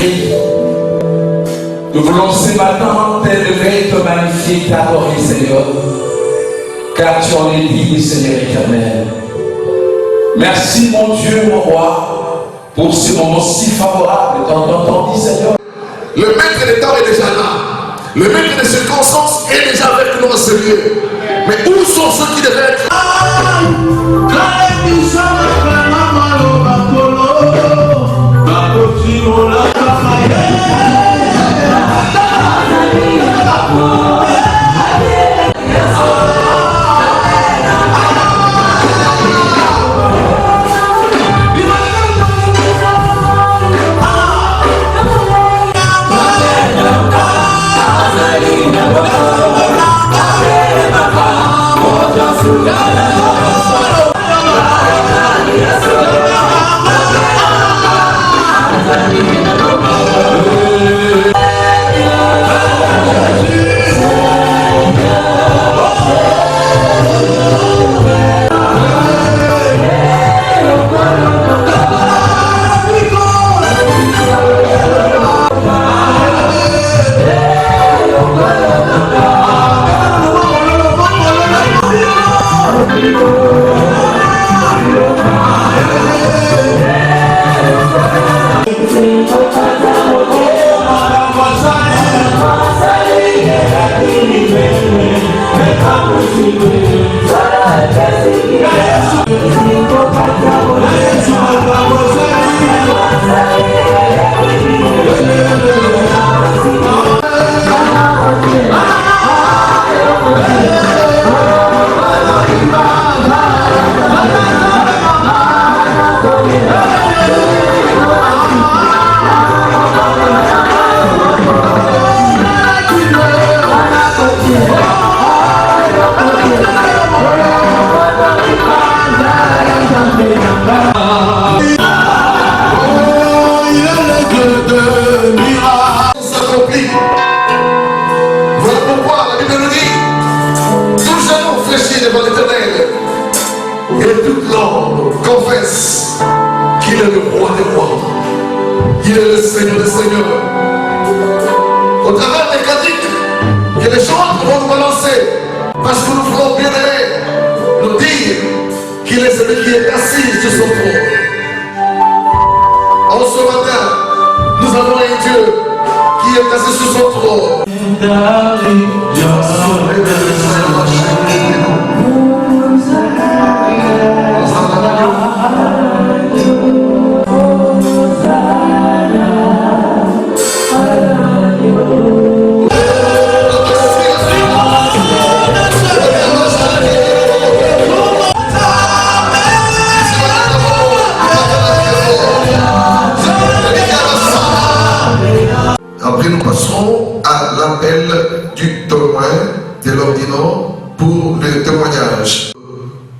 magnifier. Nous voulons ce matin t'élever, te magnifier, t'adorer, Seigneur. Car tu en es digne, Seigneur éternel. Merci, mon Dieu, mon roi, pour ce moment si favorable dans ton vie, Seigneur. Le maître des temps est déjà là. Le maître des circonstances est déjà avec nous en ce lieu. Mais où sont ceux qui devaient être là?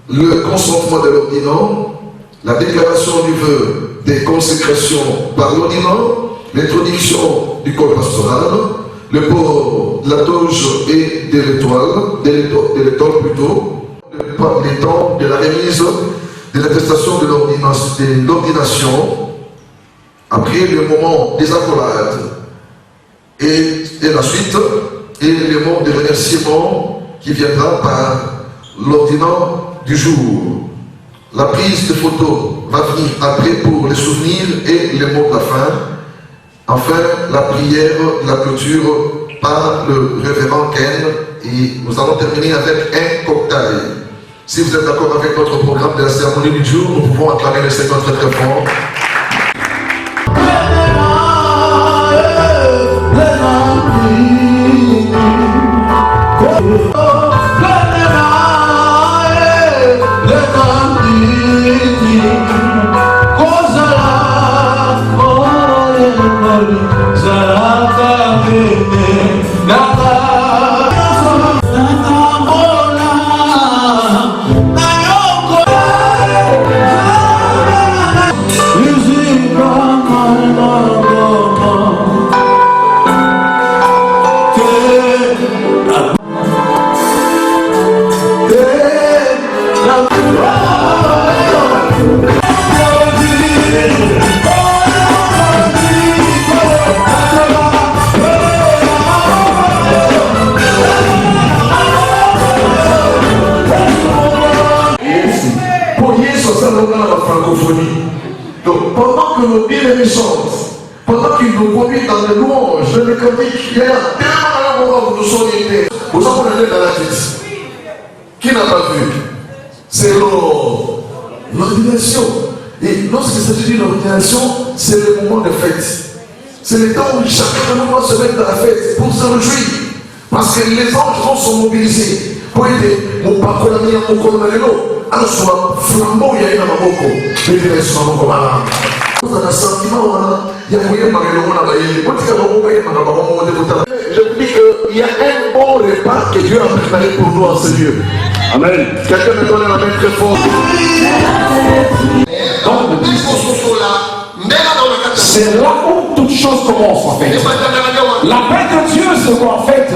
Le consentement de l'ordinant, la déclaration du vœu des consécrations par l'ordinant, l'introduction du corps pastoral, le port de la toge et de l'étoile plutôt, les temps de la remise de l'attestation de l'ordination, après le moment des accolades et la suite, et le moment de remerciement qui viendra par l'ordinant du jour. La prise de photos va venir après pour les souvenirs et les mots de la fin. Enfin, la prière, la clôture par le révérend Ken. Et nous allons terminer avec un cocktail. Si vous êtes d'accord avec notre programme de la cérémonie du jour, nous pouvons acclamer le Seigneur très très fort. qui nous conduit dans les louanges, dans les cantiques. Il y a tellement de moments où nous sommes unis. Vous savez, on est dans la vie. Qui n'a pas vu? C'est l'ordination. Et lorsqu'il s'agit d'une ordination, c'est le moment de fête. C'est le temps où chacun de nous doit se mettre dans la fête pour se réjouir. Parce que les anges sont mobilisés. Pour aider mon parcours à mon colonel. Alors, soit flambeau, il y a une amaboko. Mais il y a un amaboko. Vous avez un sentiment, il y a moyen de je vous dis qu'il y a un bon repas que Dieu a préparé pour nous en ce lieu. Amen. Quelqu'un me donne la main très fort. C'est là où toute chose commence en fait. La paix de Dieu se voit en fait.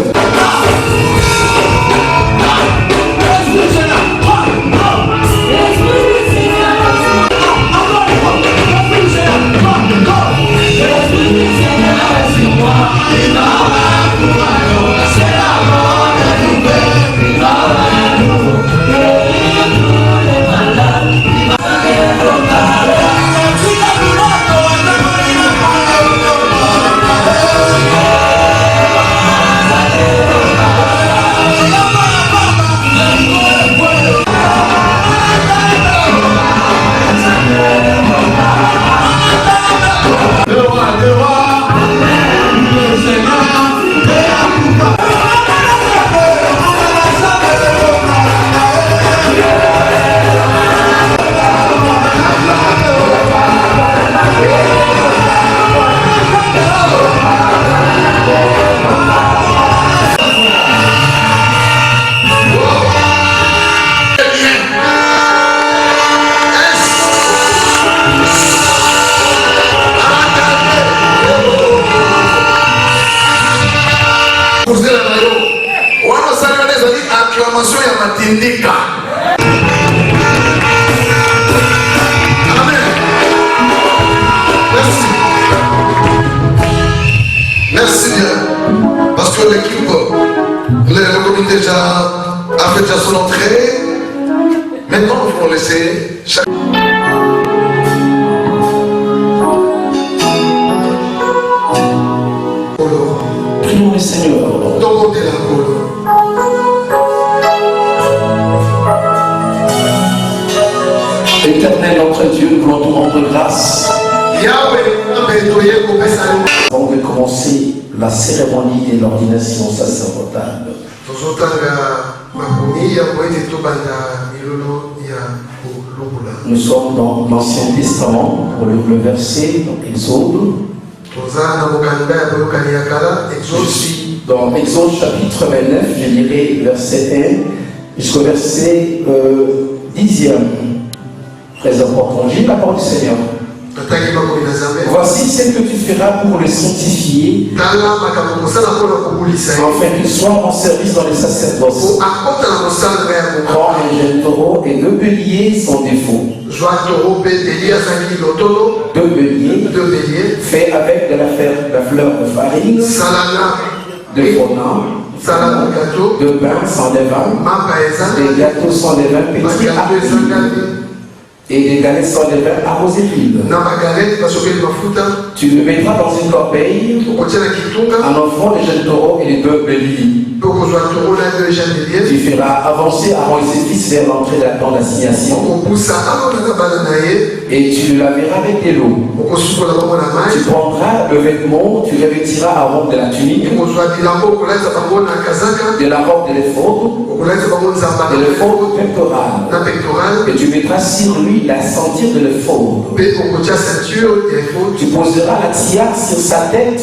Merci bien. Parce que l'équipe, le comité déjà a fait déjà son entrée. Maintenant, nous allons laisser chaque. Prions le Seigneur. Demandez la couleur. Éternel notre Dieu, nous voulons te rendre grâce. Avant de commencer la cérémonie de l'ordination sacerdotale, nous sommes dans l'Ancien Testament pour le verset dans Exode. Je suis dans Exode chapitre 29, je lirai verset 1 jusqu'au verset 10e. Très important. J'ai la parole du Seigneur. Voici ce que tu feras pour le sanctifier, afin qu'il soit en service dans les sacerdoces. Prends un jeune taureau et 2 béliers sans défaut. 2 béliers faits avec de la fleur de farine, de fondant, de pain sans levain, des gâteaux sans levain petits à petits, et des galettes sans levain arrosées d'huile. Tu le mettras dans une corbeille en offrant les jeunes taureaux et les 2 béliers. Tu feras avancer Aaron et ses fils vers l'entrée de la tente d'assignation et tu le laveras avec de l'eau. Tu prendras le vêtement, tu revêtiras Aaron de la tunique, de la robe de l'éphod pectoral, et tu mettras sur lui la ceinture de l'éphod. Tu poseras la tiare sur sa tête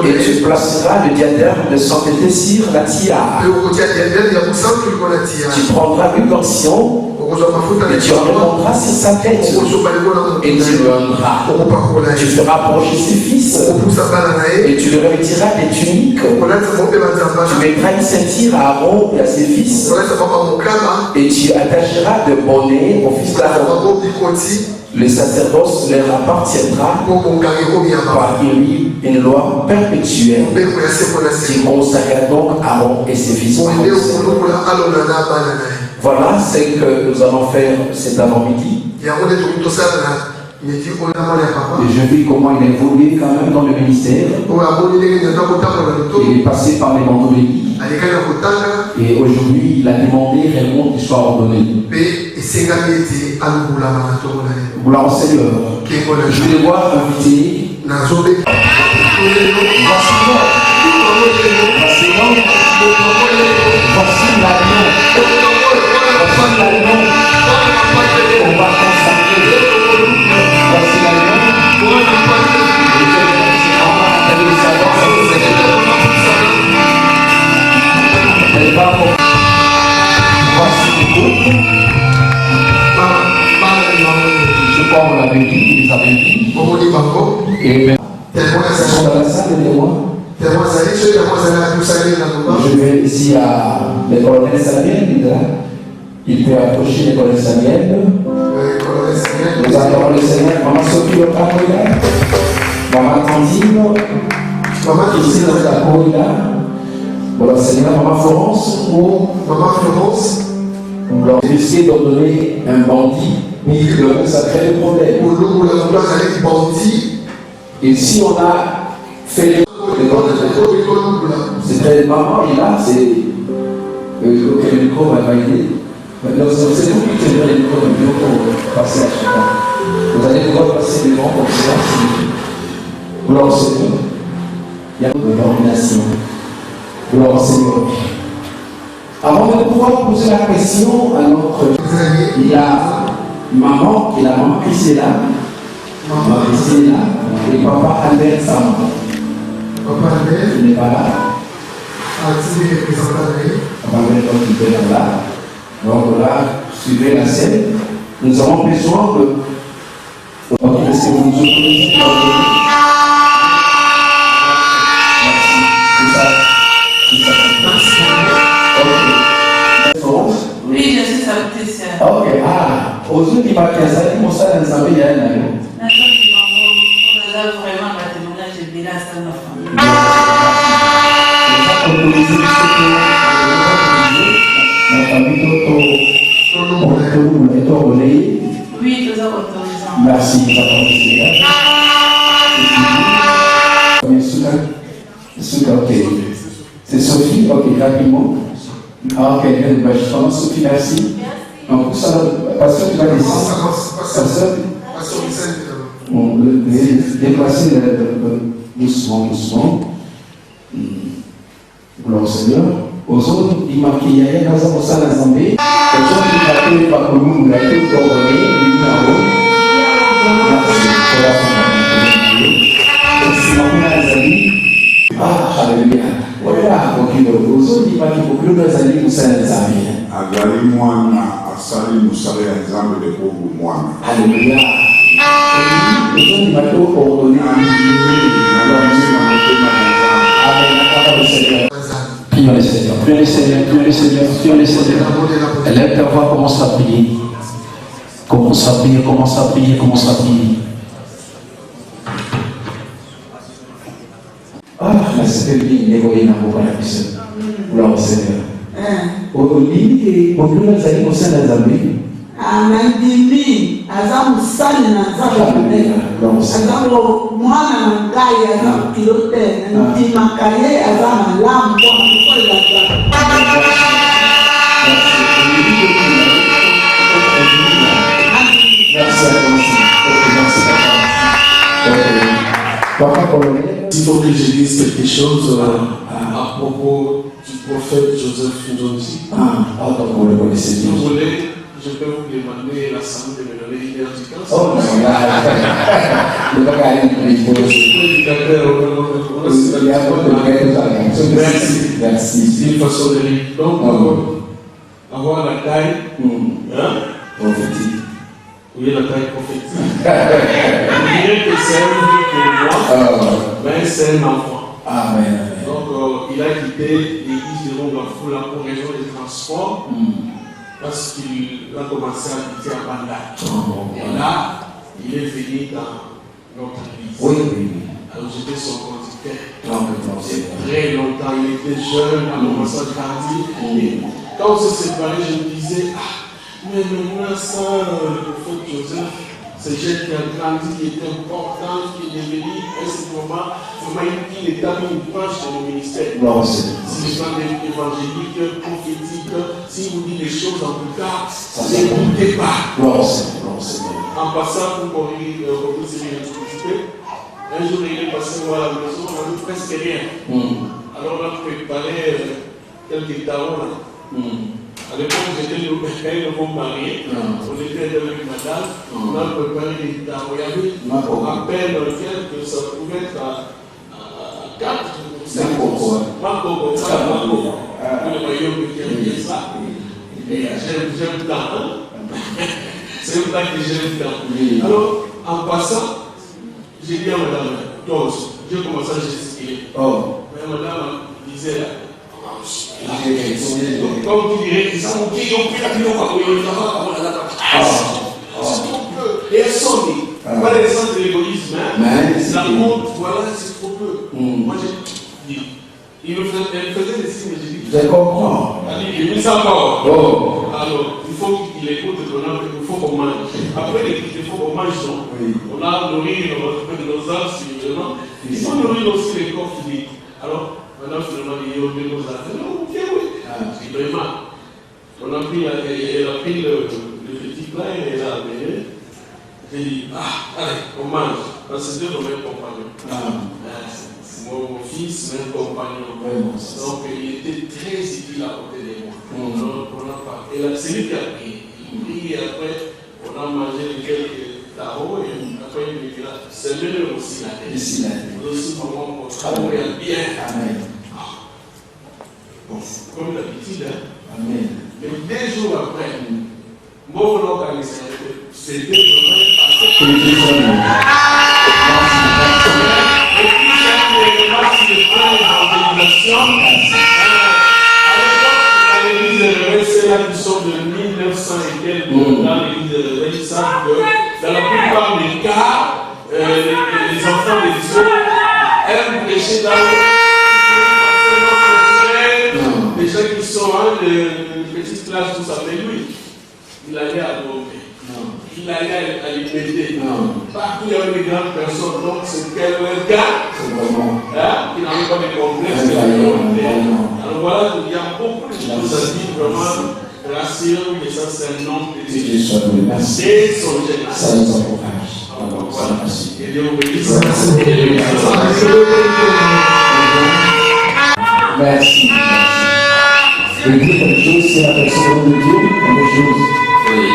et tu placeras le diadème de sainteté sur la tiare. Tu prendras une portion et tu en répandras sur sa tête et tu le honneras. Tu feras approcher ses fils et tu le revêtiras des tuniques. Tu mettras une ceinture à Aaron et à ses fils et tu attacheras de bonnets au fils d'Aaron. Le sacerdoce leur appartiendra par lui une loi perpétuelle qui consacre donc Aaron et ses fils. Voilà ce que nous allons faire cet avant-midi. Et je vis comment il a évolué quand même dans le ministère. Il est passé par les vendredis. Et aujourd'hui, il a demandé réellement qu'il soit ordonné. Gloire au Seigneur. Je vais devoir inviter. Voici l'agneau. Voici l'agneau. On va consacrer. Voici l'agneau. Voici le couple. Je crois qu'on l'avait dit, ils les avaient dit. Et maintenant, ils sont dans la salle de moi. Je vais ici à l'école Samuel. Il peut approcher l'école Samuel. Nous allons le Seigneur. Maman Sophie le Capoïla. Maman Tantine. Maman ici dans la Capoïla. Voilà, Seigneur, Maman Florence. Maman Florence. J'ai essayé d'ordonner un bandit. Ça crée des problèmes. Et si on a fait les c'est très maman, et là, c'est le micro va aider. C'est vous qui tenez le micro pour passer à chacun. Vous allez devoir passer devant comme ça. Gloire au Seigneur. Il y a une domination. Gloire au Seigneur. Avant de pouvoir poser la question à notre. Il y a maman, qui est la maman Christina. Maman Christina et papa Albert Sam. Papa Albert, il n'est pas là. Papa Albert, il est là. Donc là, suivez la scène. Nous avons besoin de. Ok, est-ce que vous nous autorisez? Merci. C'est ça. Ok. Oui, je suis sa petite sœur. Ok, ah, aux autres qui partent à ça, ils vont ça dans sa vie, il y a un ami. On a vraiment un témoignage de Béla dans ma famille. Oui, tout ça autorisant. Merci, ok. C'est Sophie, ok, rapidement. Ah, ok, justement, Sophie, merci. Donc, ça, pasteur, tu vas laisser. Pasteur, bon, déplacer doucement. Gloire au Seigneur. Aux autres, il m'a dit, il y a un hasard au sein de l'Assemblée. Aux autres, il m'a dit, par contre, nous, il a été coordonné, il m'a dit, merci pour la famille. C'est ma amis. Ah, alléluia. Voilà, donc aux autres, il m'a dit, pour que nous allions au sein de l'Assemblée. Agali mwana asali musale ya nzambe de bobu mwana. Alléluia. Les autres, il m'a dit, coordonné. Prions le Seigneur, prions le Seigneur, prions le Seigneur, prions le Seigneur. Lève ta voix, commence à prier. Commence à prier, commence à prier, commence à prier. Ah, la Seigneur, il est voyé dans vos palais. Gloire au Seigneur. Au lit, au plus nous allons au sein des amis. Anandimi azamu sali na zamu azamu mwana ngai azamu pilote ndima kaye azamu lamu kwa kufola Il faut que je dise quelque chose à propos du prophète Joseph Ndonzi. Donc vous le connaissez Si bien. vous voulez, je peux vous demander la salle de me donner une heure du temps. Oh, non, Merci. Merci. C'est une façon de lire. Donc, avoir la taille prophétique. Oui, la taille prophétique. Je dirais que c'est un livre pour moi, mais c'est un enfant. Amen. Donc, il a quitté l'église de Rongafula pour raison de transport, parce qu'il a commencé à habiter à Banda. Et là, il est venu dans notre église. Oui. Alors, j'étais son conducteur. Très Très longtemps, il était jeune, il a commencé à grandir. Et quand on s'est séparés, je me disais, mais maintenant, ça, le prophète Joseph, Ce jeune qui a grandi, qui est important, qui est devenu à ce moment vraiment une étape, une branche de mon ministère. Si les gens évangéliques, prophétiques, si vous dites les choses en tout cas, n'écoutez pas. En passant pour qu'on puisse participer, un jour il est passé voir la maison, on n'avait presque rien. Alors on a préparé quelques tarots. À l'époque, j'étais le nouveau marié, on était avec madame, on a préparé des tarots. Il y avait à peine que ça pouvait être à 4 ou 5 Marco, le maillot qui avait ça. Et j'aime tant. C'est un temps que j'aime tant. Alors, en passant, j'ai dit à madame, toi aussi, j'ai commencé à gesticuler. Mais madame disait là, comme tu dirais, ils ont pris la et elles sont nées. Pas les sens de l'égoïsme, la honte, voilà, c'est trop peu. Moi j'ai dit, elle faisait des signes, j'ai dit, je comprends. Il ça encore. Alors, il faut qu'il écoute, il faut qu'on mange. Après, il faut qu'on mange, on a nourri nos âmes spirituellement. Il faut nourrir aussi les corps physiques. Alors, maintenant, finalement, il y a eu nos âmes. Non, ok, oui. Vraiment. On a pris, elle a pris le petit plat et elle a amené. J'ai dit, allez, on mange. Parce que c'était nos mêmes compagnons. Mon fils, même compagnon. Donc, il était très utile à côté de moi. Et là, c'est lui qui a pris. Il prie et après, on a mangé quelques tarots et après, il me dit là, c'est mieux aussi la tête. Aussi, maman, on travaille bien. Amen. Bon, comme d'habitude, Amen. Mais 2 jours après, mon organisation, c'était vraiment passé. C'est là qui sont de 1900 et quelques dans l'église de l'éveil, ils savent que dans la plupart des cas, les enfants de Dieu aiment prêcher dans le les gens qui sont de petites classes, tout ça, mais lui, il allait à Domé. Il allait à l'IPD. Partout il y avait des grandes personnes, donc c'est quel gars qui n'avait pas de complexes. Alors voilà, il y a beaucoup de choses à dire, vraiment, rassurez-vous que ça c'est un nom de Dieu. C'est son génération. Ça nous encourage. Voilà. Et Dieu vous bénisse. Merci. Je veux dire quelque chose, c'est la personne de Dieu, quelque chose. Oui,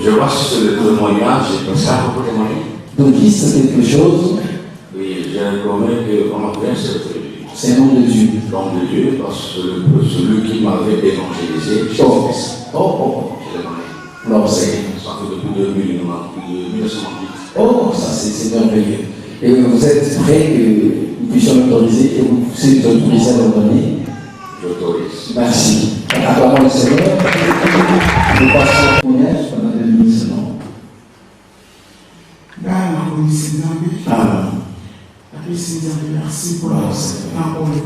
je vois sur le témoignage, j'ai pensé à beaucoup de témoignages. Donc, qui c'est quelque chose? Oui, j'ai reconnais que on a fait c'est le nom de Dieu. Nom de Dieu, parce que celui qui m'avait évangélisé, je l'ai donné. Alors, c'est. Ça fait depuis 1998. Oh, ça c'est merveilleux. Et vous êtes prêts que nous puissions l'autoriser et vous pouvez autoriser à l'ordonner? J'autorise. Merci. Acclamons le Seigneur. Nous passons au témoignage pendant 2 minutes seulement. Amen. Merci pour la parole.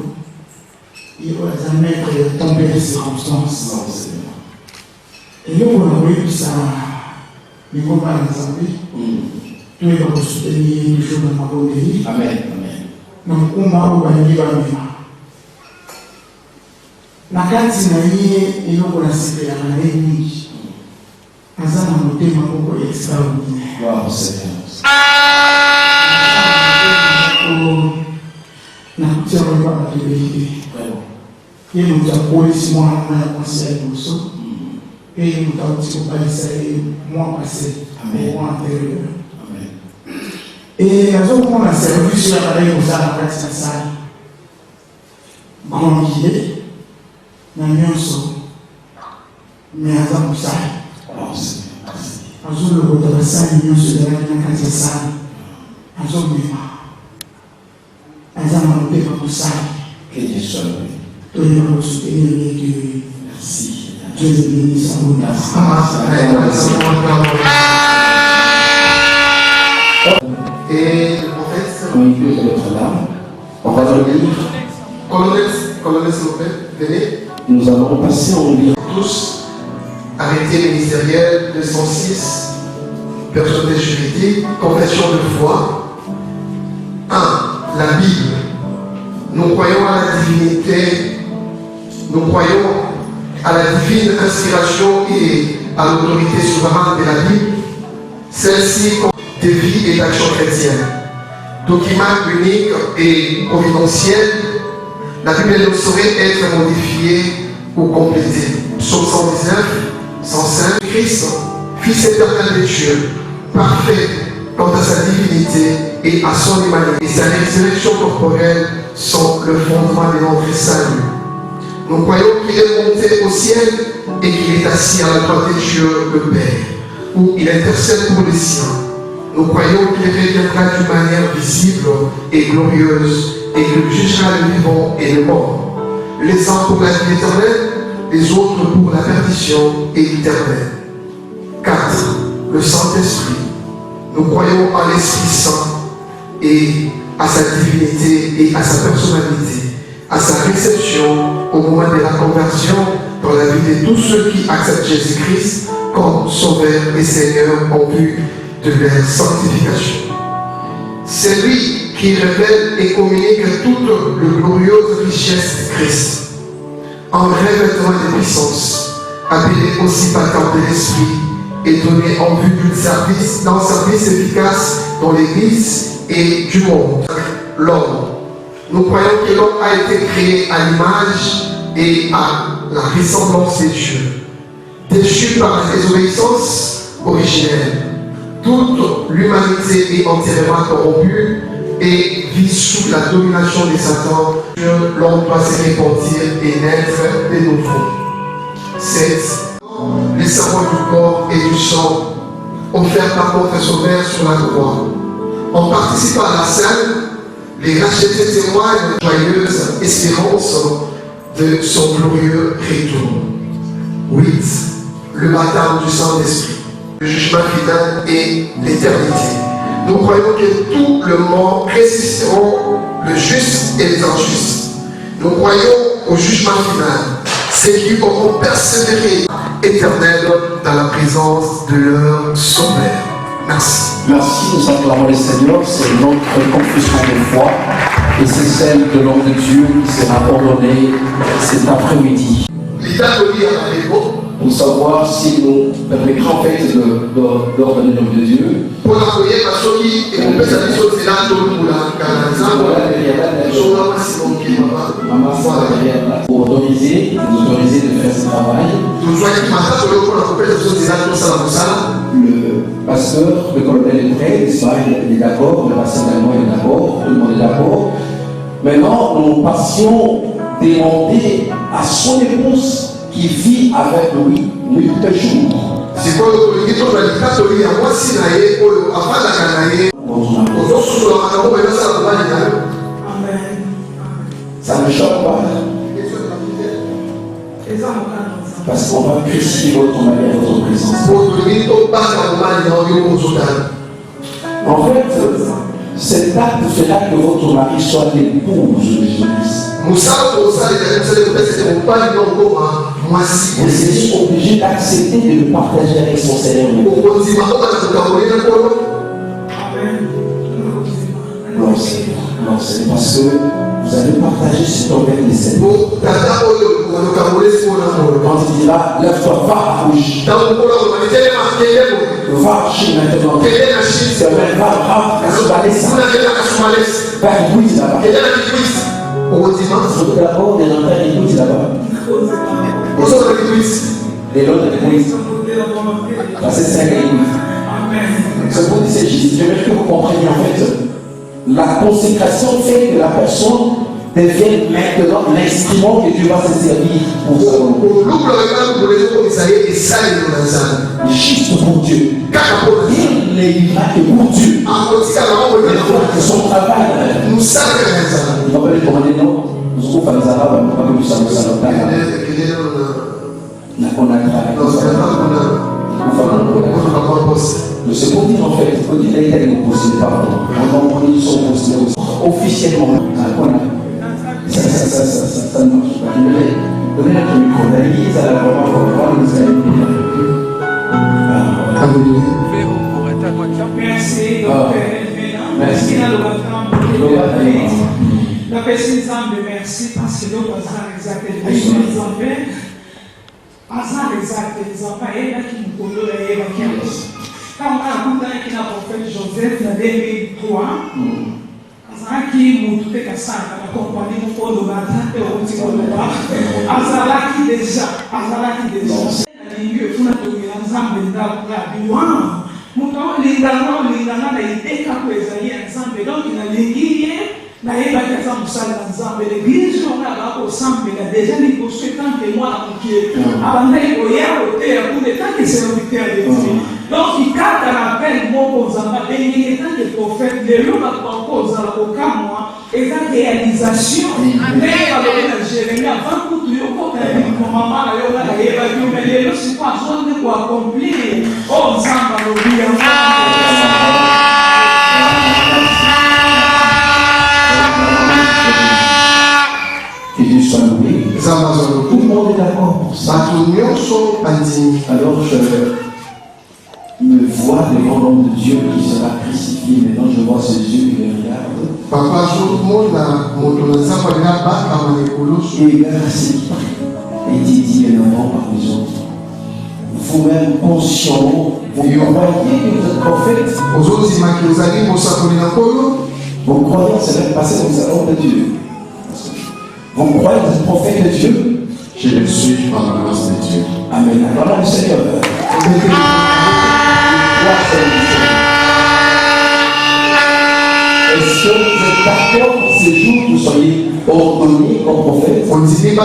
Il va jamais tomber les circonstances. Et nous, on a vu ça, les combats de Zambie. Nous allons soutenir les jours de ma volonté. Amen. Donc, on va aller à la na kati na ye eloko na sika ya mare mingi aza na motema moko extraordinaire na kutia koyeba bato ebele ye moto akolisi mwana mwana ya mwasi ya liboso mpe ye moto auti kobalisa ye mwa pase mwa antérieur e azokomona service ya balai kozala na kati na sali grandie na nyonso me aza mosali azolokota basali nyonso ezalaki na kati ya sali azomema aza na mopema mosali toyeba kosoutenir ye Dieu. Dieu te bénisse à vous. Et le prophète, Oui, Dieu peut être là. On va le lire. colonel s'il vous plaît, venez. Nous allons passer en lire. Tous, arrêté ministériel 206, personnalité juridique, confession de foi. 1. La Bible. Nous croyons à la divinité, nous croyons à la divine inspiration et à l'autorité souveraine de la Bible. Celle-ci des vies et d'actions chrétiennes. Document unique et providentiel, la Bible ne saurait être modifiée ou complétée. Psaume 119, 105, Christ, Fils éternel de Dieu, parfait quant à sa divinité et à son humanité, et sa résurrection corporelle sont le fondement de notre salut. Nous croyons qu'il est monté au ciel et qu'il est assis à la droite de Dieu le Père, où il intercède pour les siens. Nous croyons qu'il reviendra d'une manière visible et glorieuse et qu'il jugera les vivants et les morts, les uns pour la vie éternelle, les autres pour la perdition éternelle. 4. Le Saint-Esprit. Nous croyons en l'Esprit Saint et à sa divinité et à sa personnalité, à sa réception au moment de la conversion dans la vie de tous ceux qui acceptent Jésus-Christ comme Sauveur et Seigneur en vue de leur sanctification. C'est lui qui révèle et communique toute la glorieuse richesse de Christ, en revêtement de puissance, appelé aussi baptême de l'Esprit et donné en vue d'un service efficace dans l'Église et du monde. L'homme. Nous croyons que l'homme a été créé à l'image et à la ressemblance de Dieu, déchu par la désobéissance originelle. Toute l'humanité est entièrement corrompue et vit sous la domination de Satan. L'homme doit se repentir et naître de nouveau. 7. Les serments du corps et du sang offerts par notre Sauveur sur la croix. En participant à la scène, les rachetés témoignent de joyeuse espérance de son glorieux retour. 8. Le baptême du Saint-Esprit, le jugement final et l'éternité. Nous croyons que tout le monde résisteront, le juste et les injustes. Nous croyons au jugement final, ceux qui auront persévéré éternel dans la présence de leur Sauveur. Merci. Merci, nous acclamons le Seigneur, c'est notre confession de foi et c'est celle de l'homme de Dieu qui sera ordonnée cet après-midi. Pour savoir si nous permettrons en fait d'ordonner l'homme de Dieu. Pour autoriser de faire ce travail. Le pasteur, le colonel est prêt, il est d'accord, le pasteur également est d'accord, tout le monde est d'accord. Maintenant, nous passions demander à son épouse qui vit avec lui 8 jours. Ça ne choque pas. Parce qu'on va crucifier votre mari à votre présence. En fait, cet acte fait que votre mari soit l'épouse de Jésus-Christ. Vous êtes obligé d'accepter de le partager avec son Seigneur. Non, c'est parce que vous allez partager ce temps avec les Seigneurs. Quand il dira, lève-toi, va à bouche. Va chez maintenant. Va écoute là-bas. D'abord, les enfants écoutent là-bas. Les autres écoutent. Parce que c'est ça qu'ils écoutent. Ce qu'on dit, c'est juste. J'aimerais que vous compreniez en fait. La consécration fait que la personne devient maintenant l'instrument que Dieu va se servir pour ça. Juste pour Dieu. Il ne vivra que pour Dieu. Que son travail. Nous savons. Nous va pas lui demander non. Nous sommes pas les Arabes, pas que nous sommes les Arabes. Le second dit en fait, quand il a été possédé par on a son possédé officiellement. Ça ne marche pas. Donnez notre micro d'avis, ça va vraiment comprendre, vous allez bien. Alléluia. La personne me merci parce que l'autre hasard exact et les hasard exact et les enfants et là qui nous connaissent et là qui quand on a écouté qui n'a prophète Joseph en 2003 hasard qui nous tout est cassé la compagnie nous faut le matin et on dit qu'on le va hasard qui déjà il faut la trouver ensemble dans la vie muto lingana na ideka kweza ye ensemble donc na lingiye na yeba kaza musala ensemble l'église on a ba ensemble la déjà ni conséquent que moi qui abandai oya ote ya pour le temps que c'est serviteur de Dieu donc il carte rappel mon kozamba bengi tant que prophète le loma proposa la kokamwa et la réalisation mais par le Jérémie avant que tu yo ko maman la yo la yeba yo mais le c'est pas zone de quoi accomplir oh ensemble le bien Que Dieu soit loué. Tout le monde est d'accord pour ça. Alors je me vois devant l'homme de Dieu qui sera crucifié. Maintenant je vois ses yeux qui me regardent. Et il regarde ce qui est dit énormément par les autres. Vous-même conscient, vous croyez que vous êtes prophète. Vous croyez, c'est même passé dans le salon de Dieu. Vous croyez que vous êtes prophète de Dieu? Je le suis par la grâce de Dieu. Amen. Alors le Seigneur. Est-ce que vous êtes d'accord pour ces jours que vous soyez ordonné comme prophète? C'est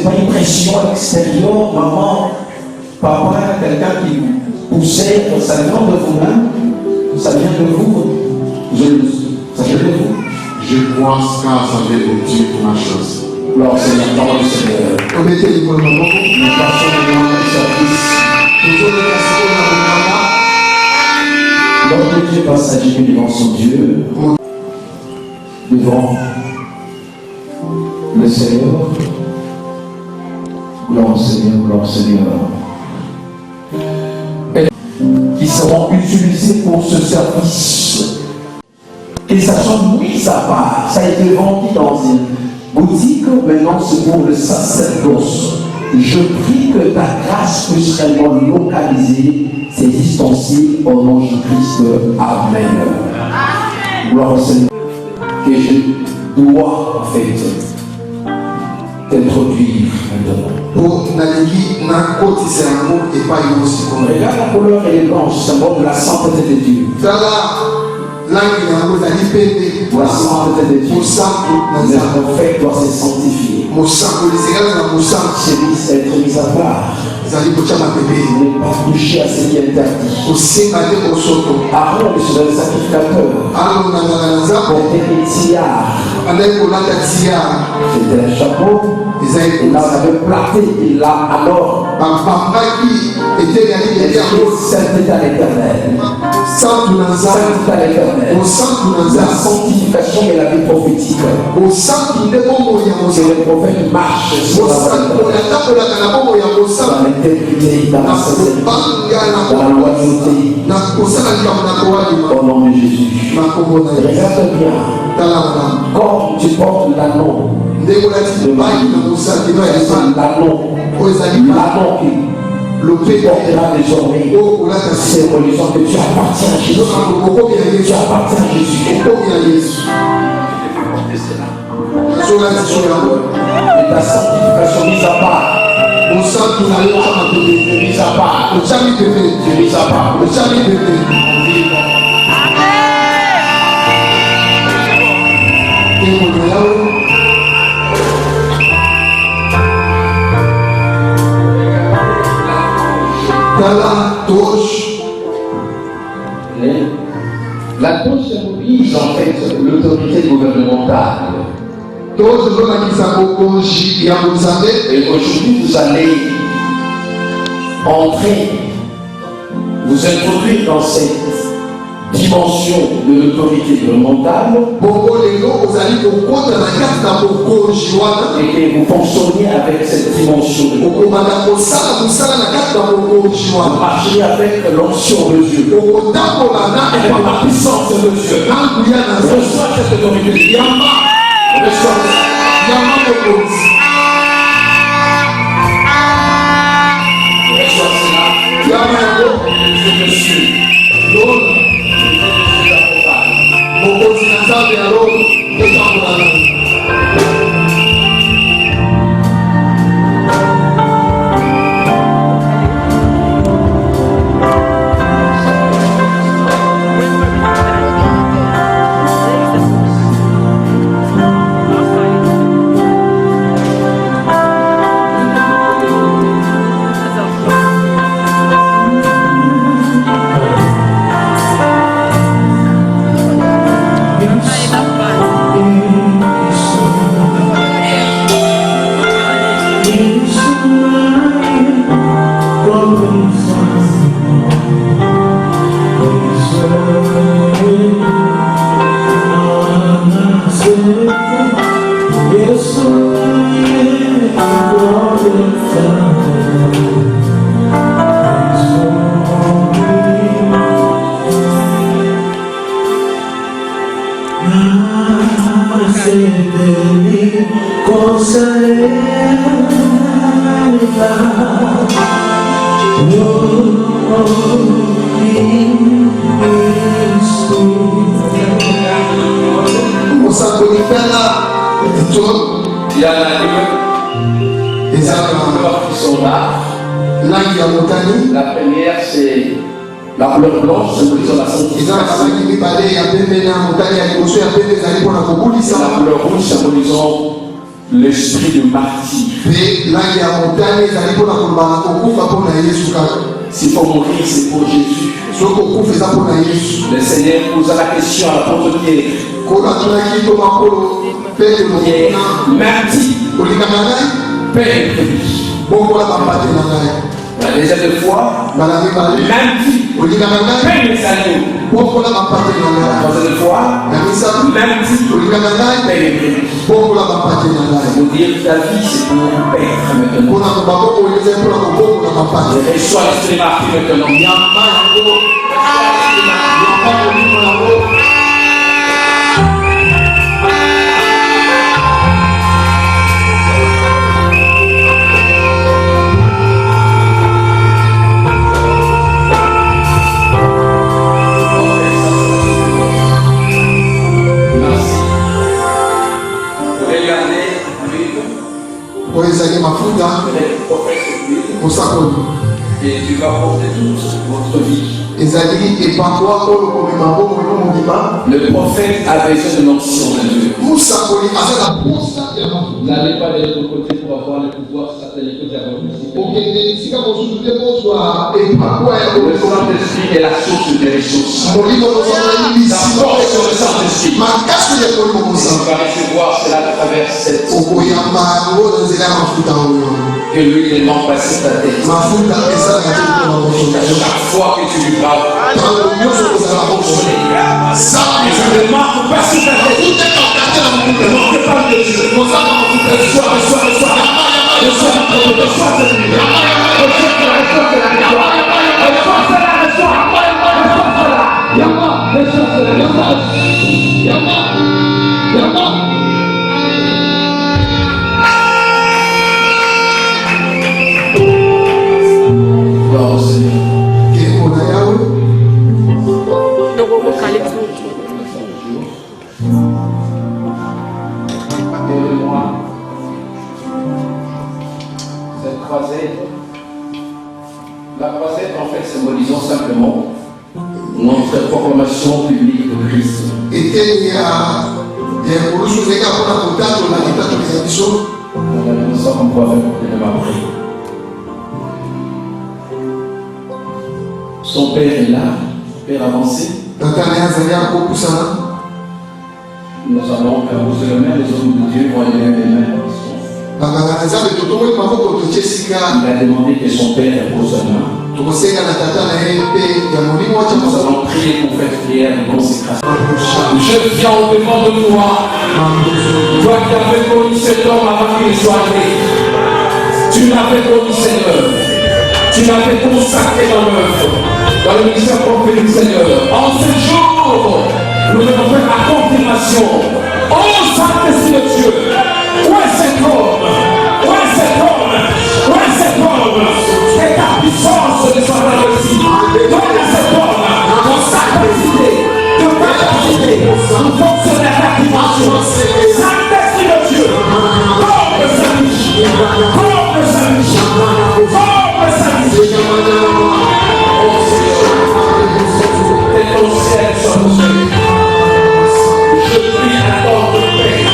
pas une pression extérieure, maman, papa, quelqu'un qui poussait, ça vient de vous-même, ça vient de vous, ça vient de vous. Je crois car ça vient de Dieu pour ma chose. Alors Seigneur, parole du Seigneur. Nous passons maintenant au service. L'homme de Dieu va s'agiter devant son Dieu, devant le Seigneur. Gloire au Seigneur, gloire au Seigneur. Qui seront utilisés pour ce service. Et ça soit mis à part. Ça a été vendu dans une boutique, maintenant c'est pour le sacerdoce. Je prie que ta grâce puisse réellement localiser ces ustensiles au nom de Christ. Amen. Gloire au Seigneur. Que je dois en fait t'introduire maintenant. Regarde la couleur, elle est blanche, symbole de la sainteté de Dieu. La sainteté de Dieu. Le prophète doit se sanctifier. Celui être mis à part. Ne pas toucher à ce qui est interdit. Aaron le sacrificateur. Portait des tiares. C'était un chapeau. Et là on avait platé. Et là alors sainteté à l'éternel. Sainteté à l'éternel. La sanctification et la vie prophétique. Que le prophète marche sur la l'intégrité, dans la sainteté, dans la loyauté. Au nom de Jésus. Regarde bien. Quand tu portes l'anneau, l'anneau qui le portera désormais, c'est religion que tu appartiens à Jésus. Tu appartiens à Jésus. Et ta sanctification mise à part. Mise à part. Mise à part. La toche symbolise en fait l'autorité gouvernementale. Et aujourd'hui vous allez entrer, vous introduire dans cette dimension de l'autorité gouvernementale et que vous fonctionnez avec cette dimension de marcher avec l'onction de Dieu et par la puissance de Dieu. Reçois cette autorité. Reçois il y en a deux couleurs qui sont là. La première, c'est la couleur blanche, symbolisant la sanctification. La couleur rouge, symbolisant l'esprit de martyr. S'il faut mourir, c'est pour Jésus. Le Seigneur posa la question à l'apôtre Pierre. Martyr, Père de Christ. La deuxième fois, martyr, Père des agneaux. La troisième fois, martyr, Père de Christ. Pour dire que ta vie, c'est pour mon Père maintenant. Je reçois l'esprit martyr maintenant. Et tu vas porter toute votre vie. Le prophète a besoin de l'onction de Dieu. N'allez pas de l'autre côté pour avoir le pouvoir satanique diabolique. Le Saint-Esprit est la source des ressources. D'abord sur le Saint-Esprit. Tu vas recevoir cela à travers cette que l'huile est non pas sur ta tête. Chaque fois que tu lui parles, ça ne marque pas sur ta tête. Ne manque pas de Dieu. La croisette, en fait, symbolisant simplement notre proclamation publique de Christ. Son père est là, père avancé. Nous allons poser les mains, les hommes de Dieu vont élever les mains. Il a demandé que son père pose sa main. tokosenga na tata na ye mpe ya molimo acha Nous allons prier pour faire prière de consécration. Je viens au devant de toi. Toi qui avais connu cet homme avant qu'il soit né. Tu l'avais connu, Seigneur. Tu l'avais consacré dans l'œuvre, dans le ministère prophétique, Seigneur. En ce jour, nous allons faire la confirmation. Oh, Saint-Esprit de Dieu, où est cet homme? Où est cet homme? Où est cet homme? Et ta puissance de son récit. Donne à cet homme ton capacité, de fonctionner à la dimension. Saint-Esprit de Dieu, comble sa vie, comble sa vie, comble sa vie. Oh Seigneur, que ton ciel soit ouvert. Je prie à ton Père,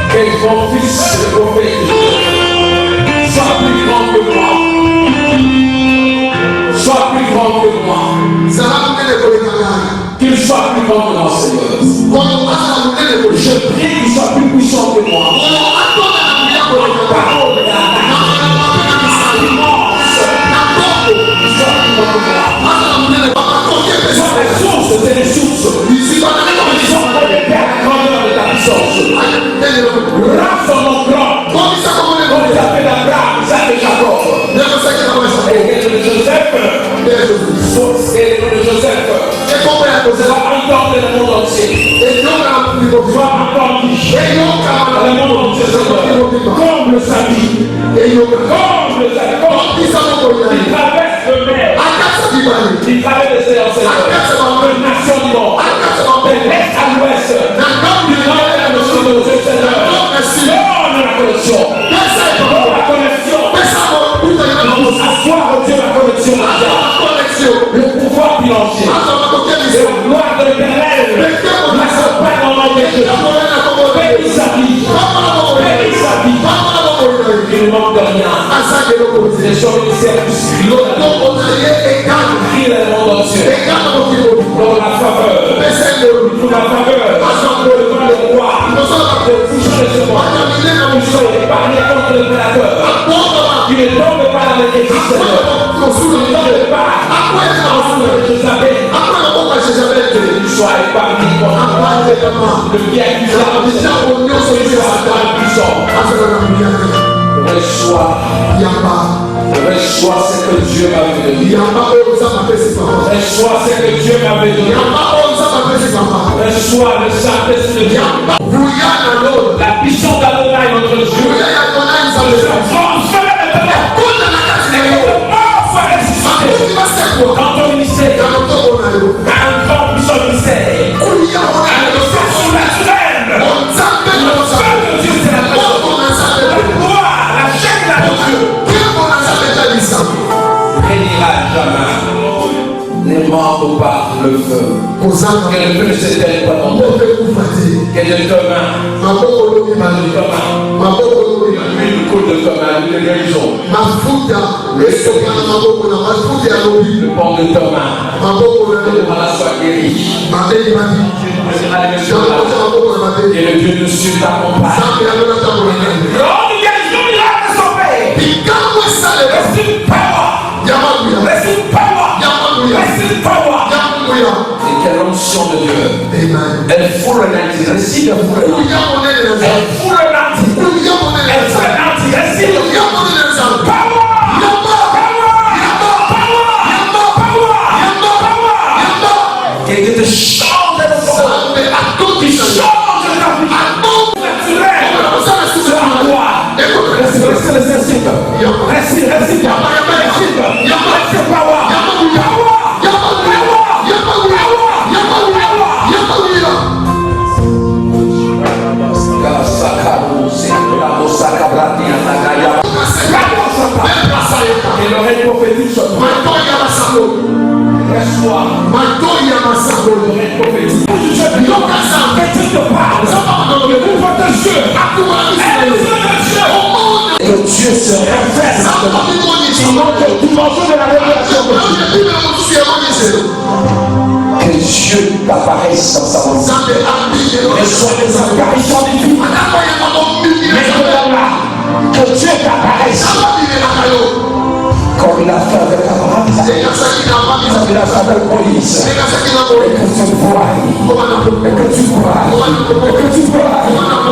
que ton fils le prophète soit plus grand que moi. Soit plus grand que moi. Qu'il soit plus grand que moi, Seigneur. Je prie qu'il soit plus puissant que moi. Ta parole est c'est les sources. Ils sont les pères la grandeur de ta puissance. Rends son nom grand. Comme il a fait d'Abraham, Isaac et Jacob. Et le Joseph. Soit entendu le monde entier. Soit entendu le monde entier. Comble sa vie. Comble sa vie. Il traverse le mer. Il traverse les océans. De nation du nord. De l'est à l'ouest. Du nord à l'ouest. Seigneur. Donne la connexion. Donne la connexion. Asseoir au Dieu la connexion. Le pouvoir financier. La gloire de l'Éternel. La soprane dans notre Dieu. Bénis sa vie. Bénis sa vie. Il ne manque de rien. Les gens du service crient le monde entier. Pour la faveur. Pour la faveur. Devant le roi. De toucher les secondes. Ils sont épargnés contre le prédateur. Il ne tombe pas dans les défis, Seigneur. Il ne tombe pas dans le Jézabel. Il soit épargné contre le bien puissant. Reçois ce que Dieu m'avait donné. Reçois ce que Dieu m'avait donné. Reçois le Saint-Esprit de Dieu. La puissance d'Adonai, notre Dieu. Transfère le tonnerre. Et que le mort soit ressuscité. Dans ton ministère. Dans ton puissant ministère. Dans le ministère surnaturel. Le feu de Dieu, c'est la présence. La gloire, la chaîne de Dieu. Bénira jamais. Ne morde pas le feu. Que le feu ne s'éteigne pas dans toi. Que de commun. L'huile coule de commun, l'huile de guérison. Le pont de commun. Que le malade soit guéri. Et le Dieu de Dieu t'accompagne. Grande guérison miracle de son Père. Receive power. Receive power. Receive power. Et quelle onction de Dieu. Elle fout le nanti. Receive le fout le nanti. Elle fout le nanti. Elle fout le nanti. Receive le power. Et que te change de son. Qui change de ta vie. Naturel. Sur un roi. Receive le sensible. Receive power. Et l'oreille prophétique soit reçois l'oreille prophétique. Que te parle. Ouvre tes yeux. Que Dieu se révèle maintenant. Sinon, que dimension de la révélation de Dieu. Que Dieu t'apparaisse dans sa volonté. Reçois des apparitions divines. Maintenant là, que Dieu t'apparaisse. Comme il a fait avec Abraham, il a fait avec Moïse. Et que tu crois, et que tu crois, et que tu crois,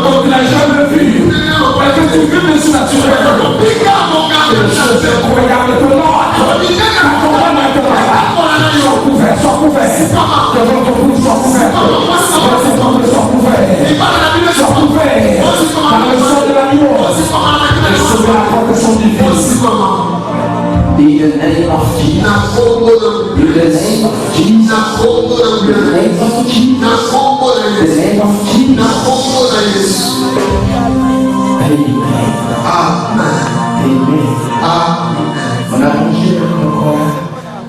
comme tu n'as jamais vu, et que tu vis le surnaturel. C'est incroyable que l'ordre, sois couvert, sois couvert. Que votre bouche soit couverte, votre temple soit couvert, sois couvert par le sang de l'agneau et sous la protection divine. In the name of Jesus. In the name of Jesus. In the name of Jesus. In the name of Jesus. Amen. Amen. On a mangé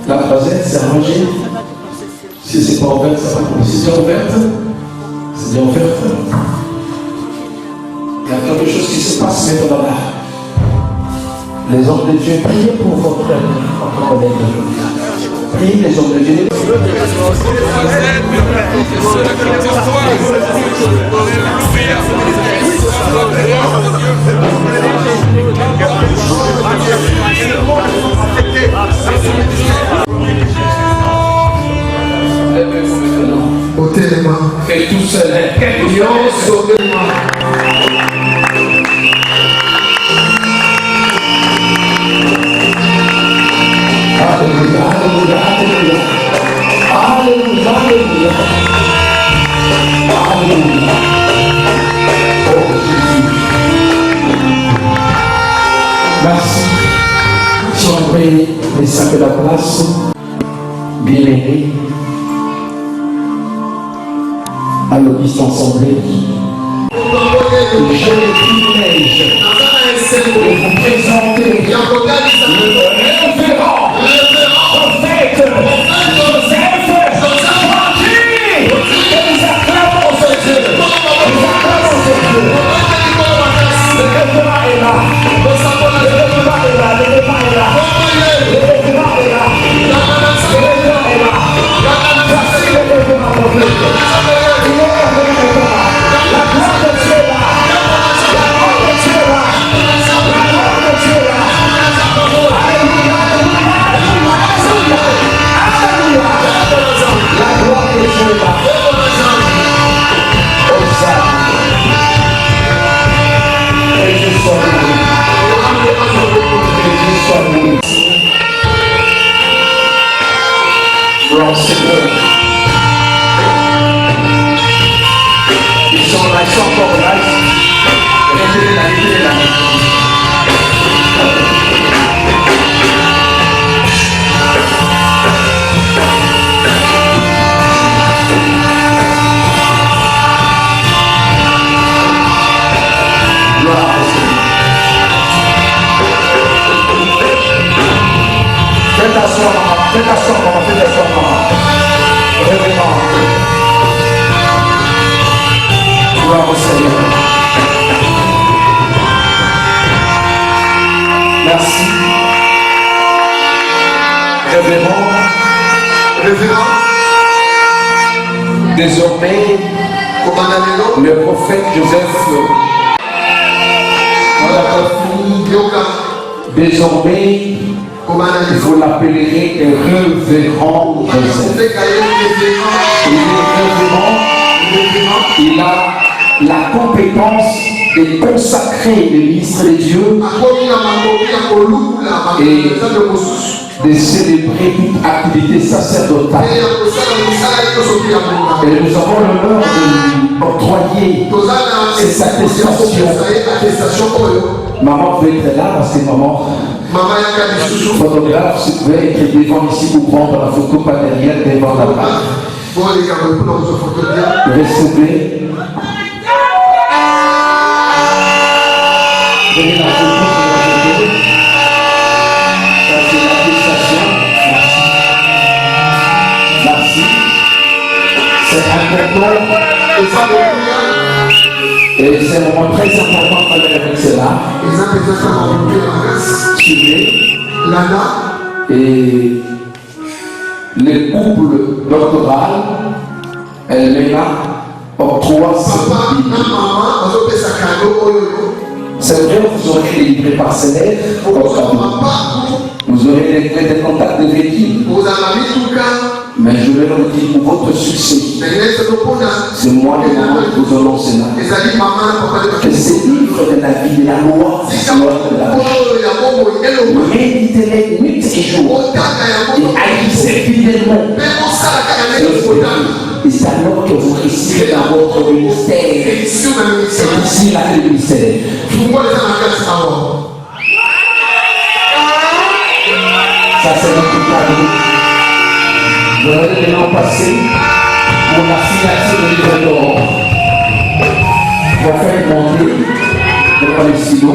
la croisette, c'est à manger. Si c'est pas ouvert, ça va couler. Si c'est ouverte, c'est bien ouverte. Il y a quelque chose qui se passe maintenant là. Les hommes de Dieu, priez pour votre collègue aujourd'hui. Priez les hommes de Dieu. Ôtez les mains. Et tout seul, ôtez les mains. Alléluia, alléluia, alléluia. Alléluia, alléluia. Alléluia. Oh Jésus. Merci. Si on prie les saints de la place, bien-aimés, à l'audition ensemble, j'ai le privilège de vous présenter le révérend prophète Joseph Joachim. Et nous acclamons ce Dieu. Nous acclamons ce Dieu. Le révérend est là. Le révérend est là. Le révérend est là. Le révérend est là. Le révérend est là. Voici le révérend prophète. Il est révérend. La gloire de Dieu est là. La gloire de Dieu est là. La gloire de Dieu est là. Alléluia, alléluia, alléluia, alléluia. La gloire de Dieu est là. Hosanna. Et je sois loué. Et je sois loué. Grand Seigneur. Ils sont là, ils sont encore là. Mettez-les là, mettez-les là. Gloire au Seigneur. Faites asseoir, maman. Faites asseoir, maman. Faites asseoir, maman. Révérend. Gloire au Seigneur. Merci. Révérend. Révérend. Désormais, le prophète Joseph, désormais, vous l'appellerez révérend Joseph. Il est révérend, il a la compétence de consacrer le ministre de Dieu et de célébrer toute activité sacerdotale. Et nous avons l'honneur de lui octroyer cette attestation. Maman peut être là parce que maman, photographe, si vous pouvez être devant ici pour prendre la photo paternelle devant la table. Recevez. Venez la photo sur la photo. Ça c'est l'attestation. Merci. C'est important. Et c'est un moment très important de faire avec cela. Suivez. Et le couple doctoral, elle est là, octroie cette Bible. C'est vrai, vous aurez les livrets parcellaires, vous aurez les frais de contact de véhicule. Mais je vais leur dire pour votre succès, c'est moi qui vous annonce là. Que ces livres de la vie, de la loi, méditez-les nuit et jour. Et agissez fidèlement. Et c'est alors que vous réussissez dans votre ministère. C'est ici là le ministère. Ça c'est notre cadeau. Je vais maintenant passer pour la signature de livre d'or. Je vais faire monter le palestino.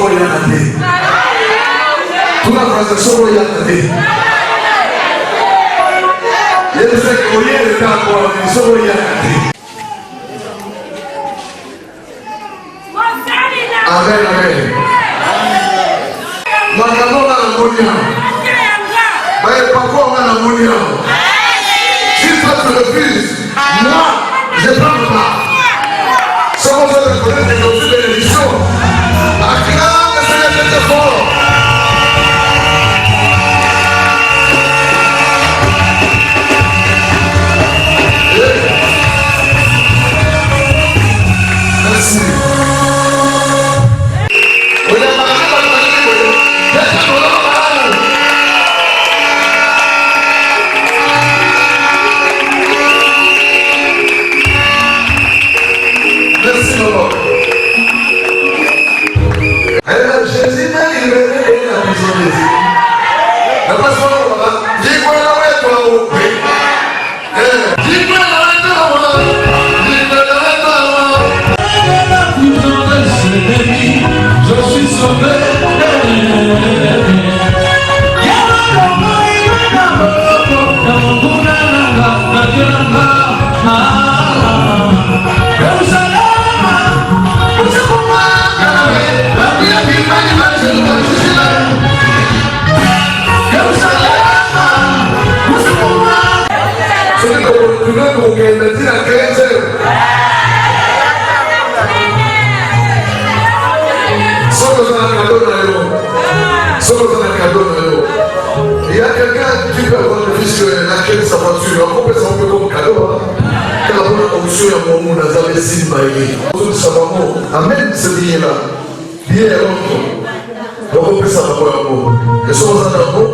soko yana te. Tuna frase soko yana te. Yeye sasa koyele kwa soko yana te. Amen, amen. Makanona na monia. Bae pako na monia. Si ça te refuse, moi, je prends le pas. Somos de la corriente de los bendición. Aclame este foro. Merci. Il y a quelqu'un qui peut avoir le fils de laquelle sa voiture, on peut s'en faire comme cadeau. Quelle la bonne fonction à mon monde, dans les signes maïs. Amen, ce billet-là. Billet est l'autre. Donc on peut s'en avoir un mot. Et sommes en un mot.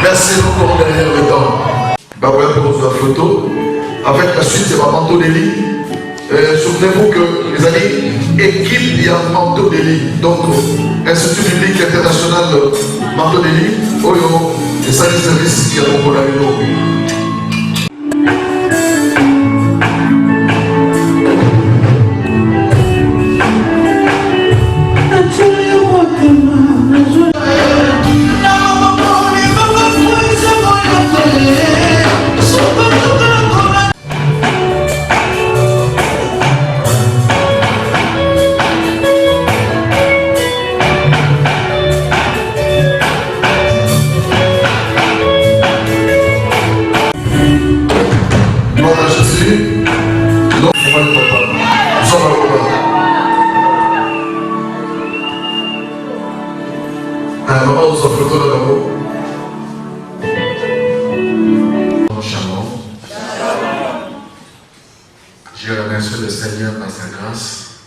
Merci beaucoup derrière le temps. Bah voilà pour la photo. Avec la suite, c'est ma manteau d'Élie. Souvenez-vous que les années équipe, il y a manteau d'Élie. Donc, Institut biblique international manteau d'Élie. Oyo, et ça, les services qui ont pour la vidéo. Je remercie le Seigneur par sa grâce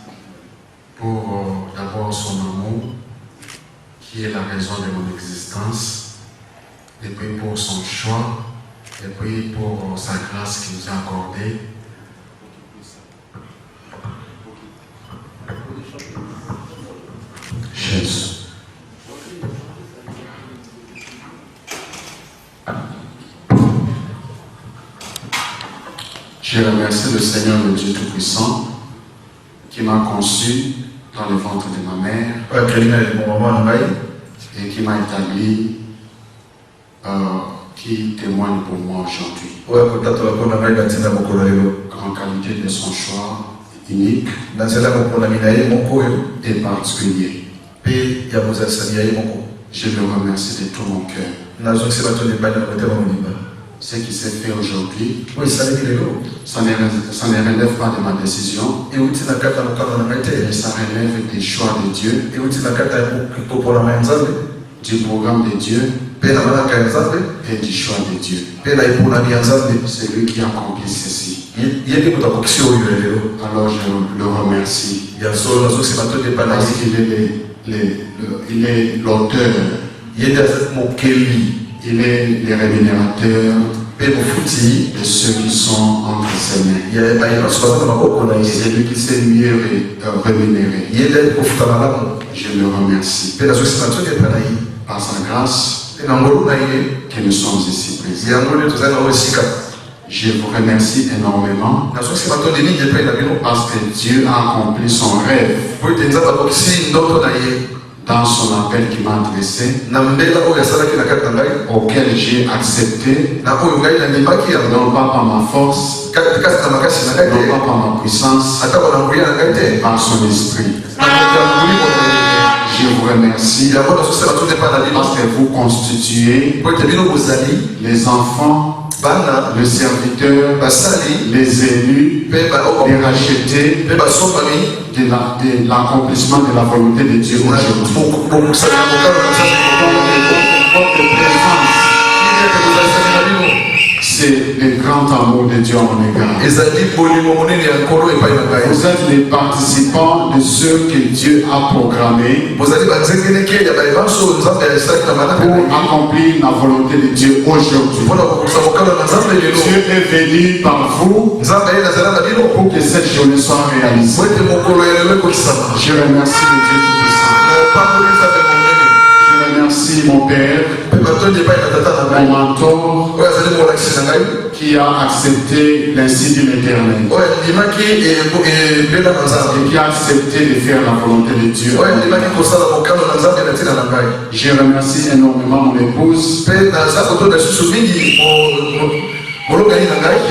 pour d'abord son amour qui est la raison de mon existence, et puis pour son choix, et puis pour sa grâce qu'il nous a accordée. Jésus. Je remercie le Seigneur, le Dieu Tout-Puissant, qui m'a conçu dans le ventre de ma mère et qui m'a établi, qui témoigne pour moi aujourd'hui. En qualité de son choix unique et particulier. Je le remercie de tout mon cœur. Ce qui s'est fait aujourd'hui, ça ne relève pas de ma décision, mais ça relève des choix de Dieu, du programme de Dieu et du choix de Dieu. C'est lui qui accomplit ceci. Alors je le remercie. Parce qu'il est l'auteur. Il est le rémunérateur et ceux qui sont entre ses mains. C'est lui qui s'est mieux rémunéré. Je le remercie par sa grâce que nous sommes ici présents. Je vous remercie énormément parce que Dieu a accompli son rêve dans son appel qui m'a adressé, auquel j'ai accepté, non pas par ma force, non pas par ma puissance, mais par son esprit. Je vous remercie parce que vous constituez les enfants, le serviteur, les élus, les rachetés de l'accomplissement de la volonté de Dieu aujourd'hui. C'est le grand amour de Dieu en mon égard. Vous êtes les participants de ce que Dieu a programmé pour accomplir la volonté de Dieu aujourd'hui. Dieu est venu par vous pour que cette journée soit réalisée. Je remercie le Dieu Tout-Puissant. Je remercie mon Père, mon mentor, qui a accepté l'insigne de l'Éternel et qui a accepté de faire la volonté de Dieu. Je remercie énormément mon épouse, qui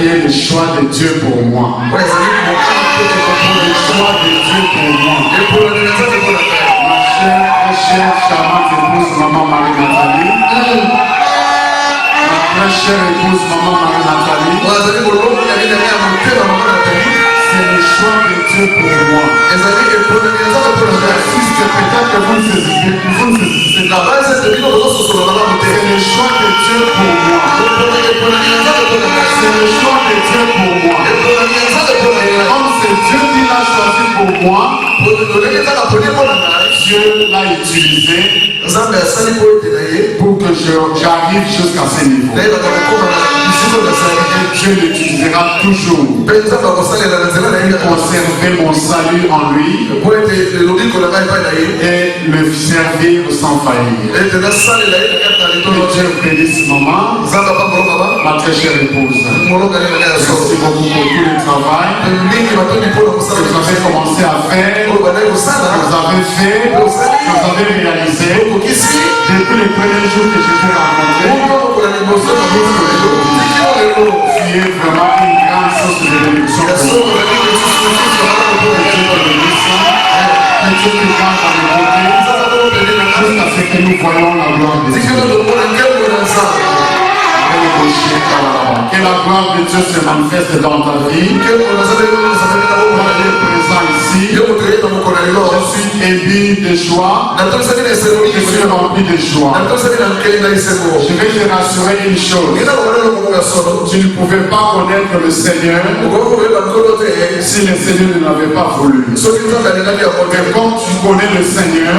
est le choix de Dieu pour moi. Le choix de Dieu pour moi. Ma chère, charmante épouse, maman Marie-Nathalie. Ma très chère épouse, maman Marie-Nathalie. C'est le choix de Dieu pour moi. Peut-être que vous ne saisissez pas. C'est le choix de Dieu pour moi. C'est le choix de Dieu pour moi. Et comme c'est Dieu qui l'a choisi pour moi, Dieu l'a utilisé pour que j'arrive jusqu'à ce niveau. Et Dieu l'utilisera toujours pour conserver mon salut en lui et le servir sans faillir. Que Dieu bénisse maman, ma très chère épouse. Merci beaucoup pour tout le travail que vous avez commencé à faire, que vous avez fait, que vous avez réalisé depuis les premiers jours que je t'ai rencontré. Tu es vraiment une grande source de bénédiction pour moi. Que Dieu te garde dans le côté jusqu'à ce que nous voyons la gloire de Dieu. Que la gloire de Dieu se manifeste dans ta vie. Que présent ici. Je suis ému de joie. Je suis rempli de joie. Je vais te rassurer une chose. Tu ne pouvais pas connaître le Seigneur si le Seigneur ne l'avait pas voulu. Mais quand tu connais le Seigneur,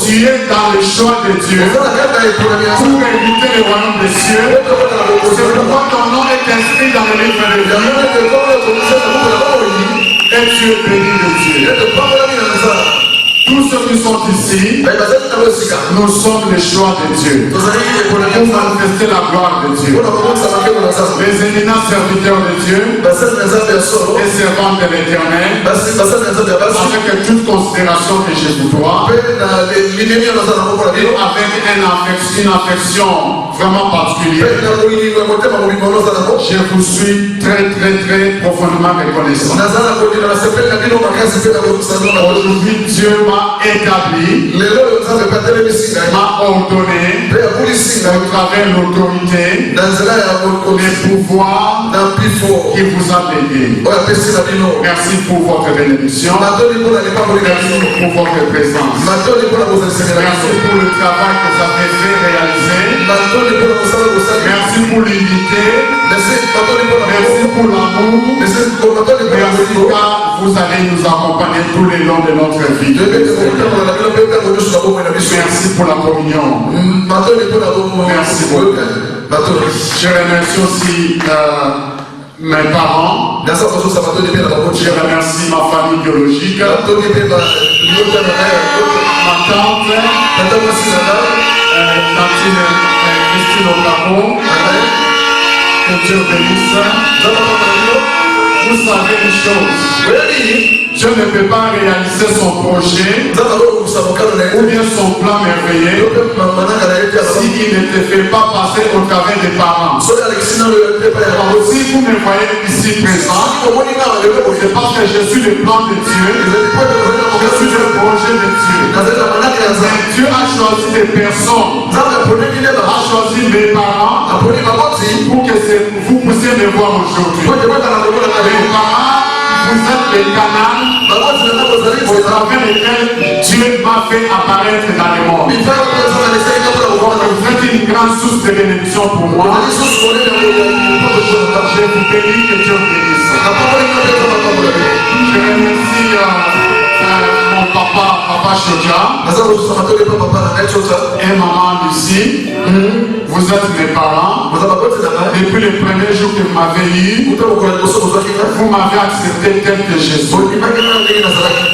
tu es dans le choix de Dieu pour éviter le royaume des cieux. C'est pourquoi ton nom est inscrit dans le livre de vie. Et tu es béni de Dieu. Tous ceux qui sont ici, nous sommes les choix de Dieu pour manifester la gloire de Dieu. Les éminents serviteurs de Dieu, les servants de l'Éternel, avec toute considération que j'ai pour toi, et avec une affection vraiment particulière, je vous suis très profondément reconnaissant. Aujourd'hui, Dieu m'a établi, m'a ordonné, au travers l'autorité, les pouvoirs qui vous a béni. Merci pour votre bénédiction. Merci pour votre présence. Merci pour le travail que vous avez fait réaliser. Merci pour l'unité. Merci pour l'amour. Merci car vous allez nous accompagner tout le long de notre vie. Merci pour la communion. Merci beaucoup. Je remercie aussi mes parents. Je remercie ma famille biologique. Ma tante, Tantine Christine Okapo. Que Dieu bénisse. Vous savez une chose. Je ne peux pas réaliser son projet ou bien son plan merveilleux s'il ne te fait pas passer au travers des parents. Si vous me voyez ici présent, c'est parce que je suis le plan de Dieu, je suis le projet de Dieu. Mais Dieu a choisi des personnes, a choisi mes parents pour que vous puissiez me voir aujourd'hui. Mes parents, vous êtes le canal au travers lequel Dieu m'a fait apparaître dans le monde. Vous êtes une grande source de bénédiction pour moi. Je vous bénis, que Dieu vous bénisse. Je remercie mon papa Chodja et maman Lucie. Vous êtes mes parents. Depuis le premier jour que vous m'avez eu, vous m'avez accepté tel que je suis.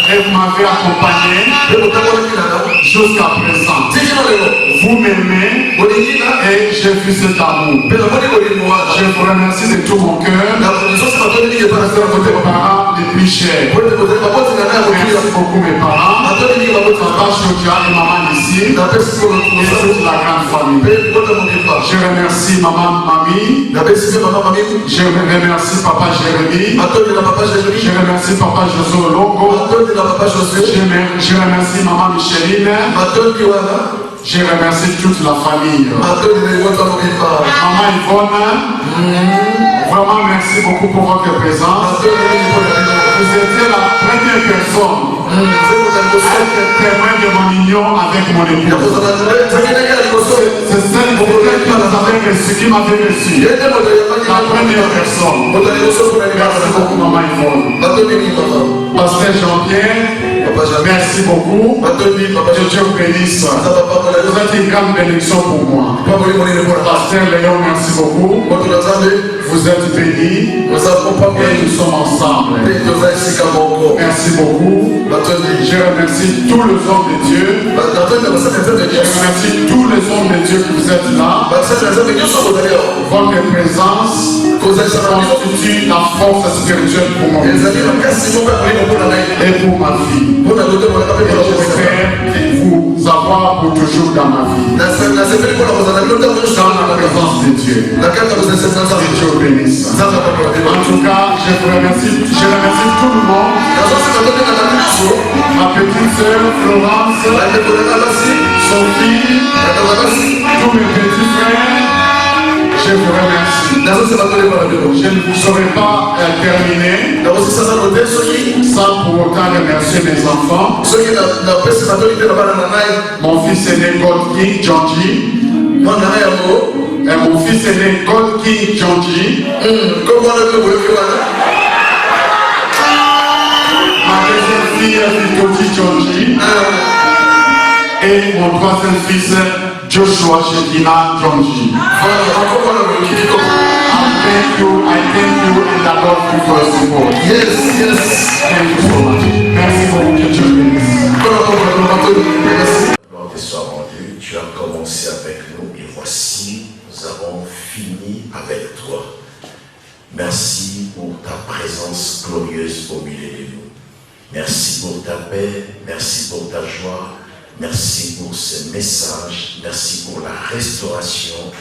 Et vous m'avez accompagné jusqu'à présent. Vous m'aimez et j'ai vu cet amour. Je vous remercie de tout mon cœur. Vous êtes vos parents les plus chers. Merci beaucoup mes parents. Papa Chodja et maman ici. Et toute la grande famille. Je remercie maman Mamie. Je remercie papa Jérémy. Je remercie papa José Longo. Je remercie maman Micheline. Je remercie toute la famille. Maman Yvonne, vraiment merci beaucoup pour votre présence. Vous étiez la première personne à être témoin de mon union avec mon épouse. C'est celle qui nous avait reçu, qui m'avait reçu. La première personne. Merci beaucoup, maman Yvonne. Pasteur Jean-Pierre, merci beaucoup. Que Dieu vous bénisse. Vous êtes une grande bénédiction pour moi. Pasteur Léon, merci beaucoup. Vous êtes bénis. Et nous sommes ensemble. Merci beaucoup. Je remercie tous les hommes de Dieu. Je remercie tous les hommes de Dieu que vous êtes là. Votre présence constitue la force spirituelle pour moi et pour ma vie. Et j'espère vous avoir pour toujours dans ma vie. Dans la présence de Dieu. Que Dieu bénisse. En tout cas, je remercie tout le monde. Ma petite sœur Florence, Sophie, tous mes petits frères, je vous remercie. Je ne vous saurais pas terminer sans pour autant remercier mes enfants. Mon fils est né God King Jonji. Et mon fils est né God King Jonji. Ma deuxième fille est Victory Jonji. Et mon troisième fils, Joshua Shekina Jonji. I thank you and I love you for your support. Yes. Thank you so much. Merci beaucoup, que Dieu bénisse. Lors des soirs rendus, tu as commencé avec nous et voici, nous avons fini avec toi. Merci pour ta présence glorieuse au milieu de nous. Merci pour ta paix, merci pour ta joie, merci pour ce message, merci pour la restauration.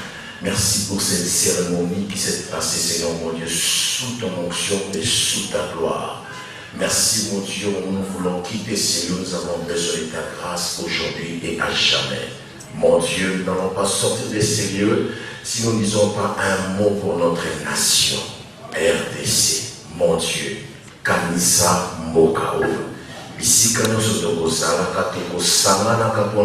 Merci pour cette cérémonie qui s'est passée, Seigneur mon Dieu, sous ton onction et sous ta gloire. Merci mon Dieu, nous voulons quitter ces lieux, nous avons besoin de ta grâce aujourd'hui et à jamais. Mon Dieu, nous n'allons pas sortir de ces lieux si nous ne disons pas un mot pour notre nation. RDC, mon Dieu, Kanisa Mokao. Ici, quand nous sommes au Sala, quand nous sommes au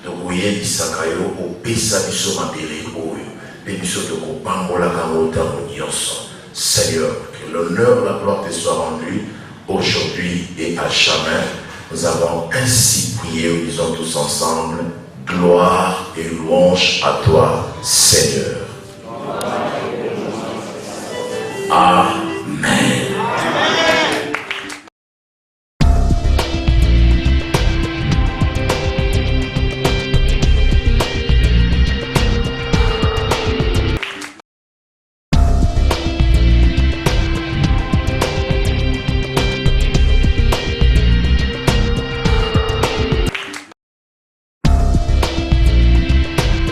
tokoyebisaka yo opesa biso mabele oyo mpe biso tokopambolaka motango nyonso. Seigneur, que l'honneur, la gloire te soit rendue aujourd'hui et à jamais. Nous avons ainsi prié, nous disons tous ensemble. Gloire et louange à toi, Seigneur. Amen.